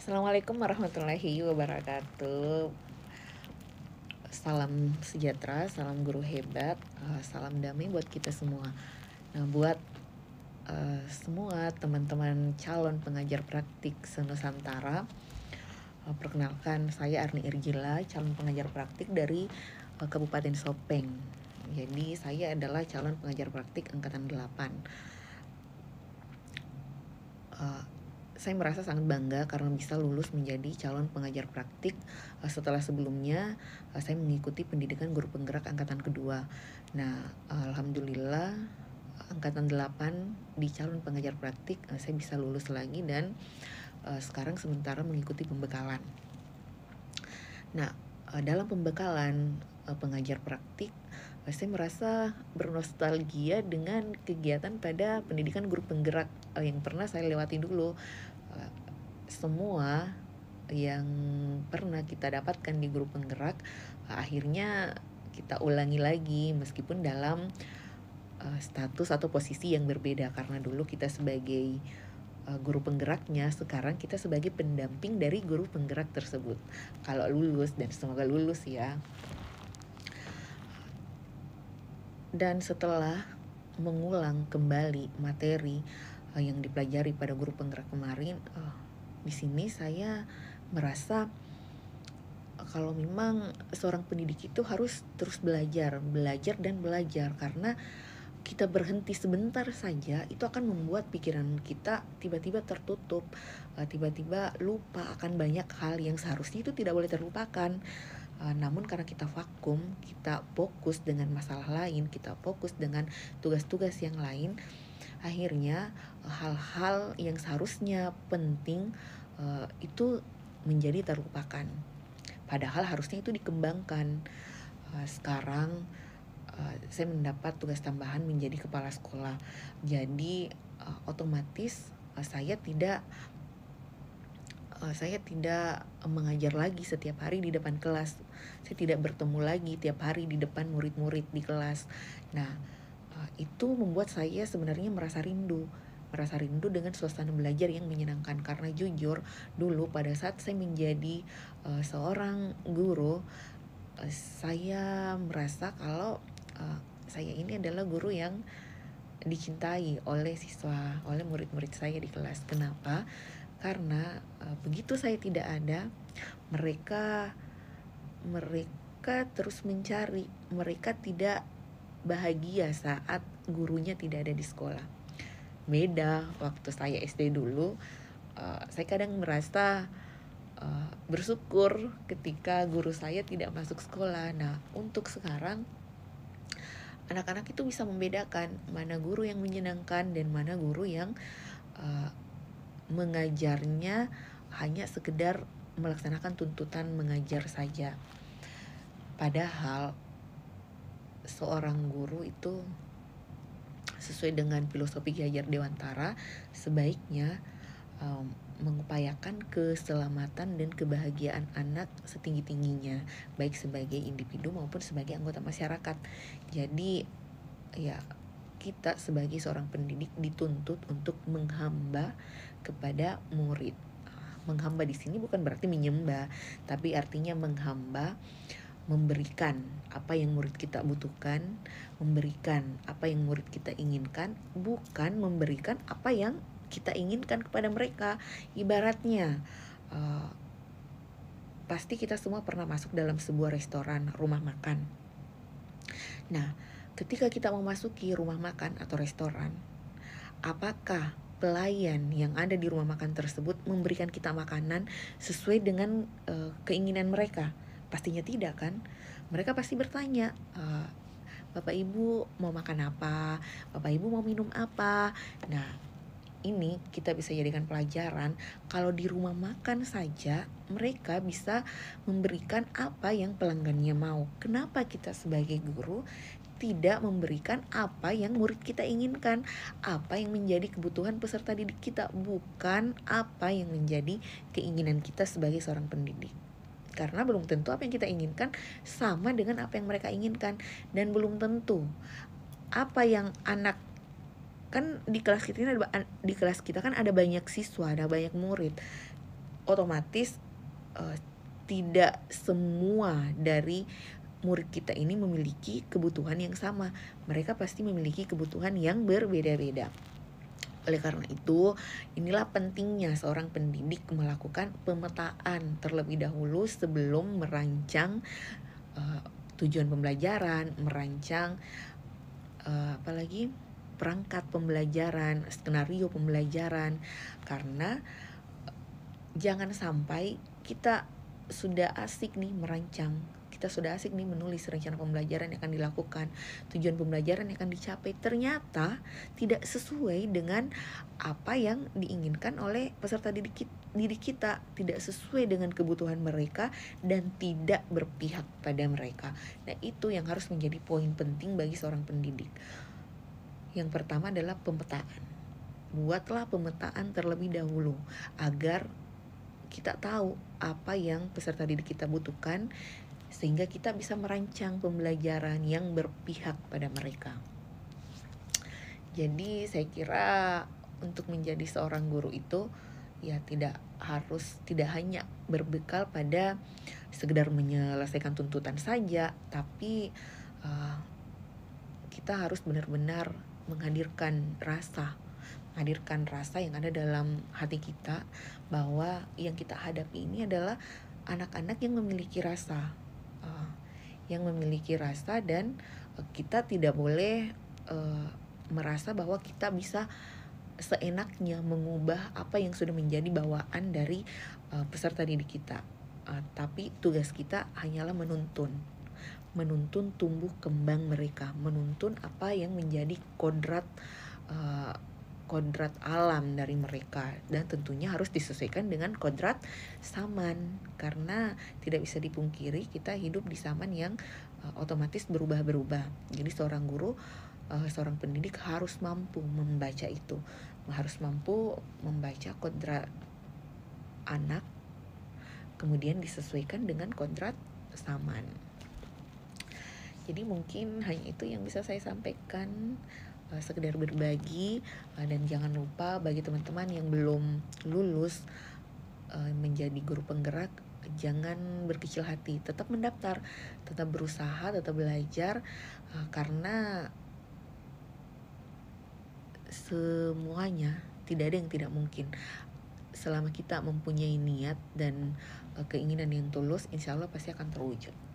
Assalamualaikum warahmatullahi wabarakatuh. Salam sejahtera, salam guru hebat, salam damai buat kita semua. Nah, buat semua teman-teman calon pengajar praktik se-Nusantara, perkenalkan saya Arni Irjila, calon pengajar praktik dari Kabupaten Sopeng. Jadi saya adalah calon pengajar praktik angkatan 8. Saya merasa sangat bangga karena bisa lulus menjadi calon pengajar praktik setelah sebelumnya saya mengikuti pendidikan guru penggerak angkatan kedua. Nah, alhamdulillah angkatan 8 di calon pengajar praktik saya bisa lulus lagi dan sekarang sementara mengikuti pembekalan. Nah, dalam pembekalan pengajar praktik saya merasa bernostalgia dengan kegiatan pada pendidikan guru penggerak yang pernah saya lewati dulu. Semua yang pernah kita dapatkan di guru penggerak akhirnya kita ulangi lagi meskipun dalam status atau posisi yang berbeda, karena dulu kita sebagai guru penggeraknya, sekarang kita sebagai pendamping dari guru penggerak tersebut. Kalau lulus, dan semoga lulus ya. Dan setelah mengulang kembali materi yang dipelajari pada guru penggerak kemarin, di sini saya merasa kalau memang seorang pendidik itu harus terus belajar dan belajar, karena kita berhenti sebentar saja itu akan membuat pikiran kita tiba-tiba tertutup, tiba-tiba lupa akan banyak hal yang seharusnya itu tidak boleh terlupakan. Namun karena kita vakum, kita fokus dengan masalah lain, kita fokus dengan tugas-tugas yang lain, akhirnya hal-hal yang seharusnya penting itu menjadi terlupakan. Padahal harusnya itu dikembangkan. Sekarang saya mendapat tugas tambahan menjadi kepala sekolah. Jadi otomatis saya tidak mengajar lagi setiap hari di depan kelas. Saya tidak bertemu lagi tiap hari di depan murid-murid di kelas. Nah, itu membuat saya sebenarnya merasa rindu dengan suasana belajar yang menyenangkan. Karena jujur, dulu pada saat saya menjadi seorang guru, saya merasa kalau saya ini adalah guru yang dicintai oleh siswa, oleh murid-murid saya di kelas. Kenapa? Karena begitu saya tidak ada, mereka terus mencari, mereka tidak bahagia saat gurunya tidak ada di sekolah. Beda waktu saya SD dulu, saya kadang merasa bersyukur ketika guru saya tidak masuk sekolah. Nah, untuk sekarang anak-anak itu bisa membedakan mana guru yang menyenangkan dan mana guru yang mengajarnya hanya sekedar melaksanakan tuntutan mengajar saja. Padahal seorang guru itu sesuai dengan filosofi Ki Hajar Dewantara sebaiknya mengupayakan keselamatan dan kebahagiaan anak setinggi-tingginya, baik sebagai individu maupun sebagai anggota masyarakat. Jadi ya, kita sebagai seorang pendidik dituntut untuk menghamba kepada murid. Menghamba di sini bukan berarti menyembah, tapi artinya menghamba, memberikan apa yang murid kita butuhkan, memberikan apa yang murid kita inginkan, bukan memberikan apa yang kita inginkan kepada mereka. Ibaratnya pasti kita semua pernah masuk dalam sebuah restoran, rumah makan. Nah, ketika kita memasuki rumah makan atau restoran, apakah pelayan yang ada di rumah makan tersebut memberikan kita makanan sesuai dengan keinginan mereka? Pastinya tidak kan? Mereka pasti bertanya, Bapak Ibu mau makan apa? Bapak Ibu mau minum apa? Nah, ini kita bisa jadikan pelajaran. Kalau di rumah makan saja mereka bisa memberikan apa yang pelanggannya mau. Kenapa kita sebagai guru tidak memberikan apa yang murid kita inginkan, apa yang menjadi kebutuhan peserta didik kita, bukan apa yang menjadi keinginan kita sebagai seorang pendidik. Karena belum tentu apa yang kita inginkan sama dengan apa yang mereka inginkan, dan belum tentu apa yang anak, kan di kelas kita kan ada banyak siswa, ada banyak murid. otomatis tidak semua dari murid kita ini memiliki kebutuhan yang sama. Mereka pasti memiliki kebutuhan yang berbeda-beda. Oleh karena itu, inilah pentingnya seorang pendidik melakukan pemetaan terlebih dahulu sebelum merancang tujuan pembelajaran, merancang apalagi perangkat pembelajaran, skenario pembelajaran. Karena jangan sampai kita sudah asik nih merancang, kita sudah asik nih menulis rencana pembelajaran yang akan dilakukan, tujuan pembelajaran yang akan dicapai, ternyata tidak sesuai dengan apa yang diinginkan oleh peserta didik kita, tidak sesuai dengan kebutuhan mereka dan tidak berpihak pada mereka. Nah, itu yang harus menjadi poin penting bagi seorang pendidik. Yang pertama adalah pemetaan. Buatlah pemetaan terlebih dahulu agar kita tahu apa yang peserta didik kita butuhkan, sehingga kita bisa merancang pembelajaran yang berpihak pada mereka. Jadi saya kira untuk menjadi seorang guru itu ya tidak hanya berbekal pada sekedar menyelesaikan tuntutan saja, tapi kita harus benar-benar menghadirkan rasa yang ada dalam hati kita, bahwa yang kita hadapi ini adalah anak-anak yang memiliki rasa, dan kita tidak boleh merasa bahwa kita bisa seenaknya mengubah apa yang sudah menjadi bawaan dari peserta didik kita. Tapi tugas kita hanyalah menuntun tumbuh kembang mereka, menuntun apa yang menjadi kodrat alam dari mereka, dan tentunya harus disesuaikan dengan kodrat zaman, karena tidak bisa dipungkiri kita hidup di zaman yang otomatis berubah-berubah. Jadi seorang guru, seorang pendidik harus mampu membaca itu, harus mampu membaca kodrat anak, kemudian disesuaikan dengan kodrat zaman. Jadi mungkin hanya itu yang bisa saya sampaikan, sekedar berbagi, dan jangan lupa bagi teman-teman yang belum lulus menjadi guru penggerak, jangan berkecil hati, tetap mendaftar, tetap berusaha, tetap belajar, karena semuanya tidak ada yang tidak mungkin. Selama kita mempunyai niat dan keinginan yang tulus, insya Allah pasti akan terwujud.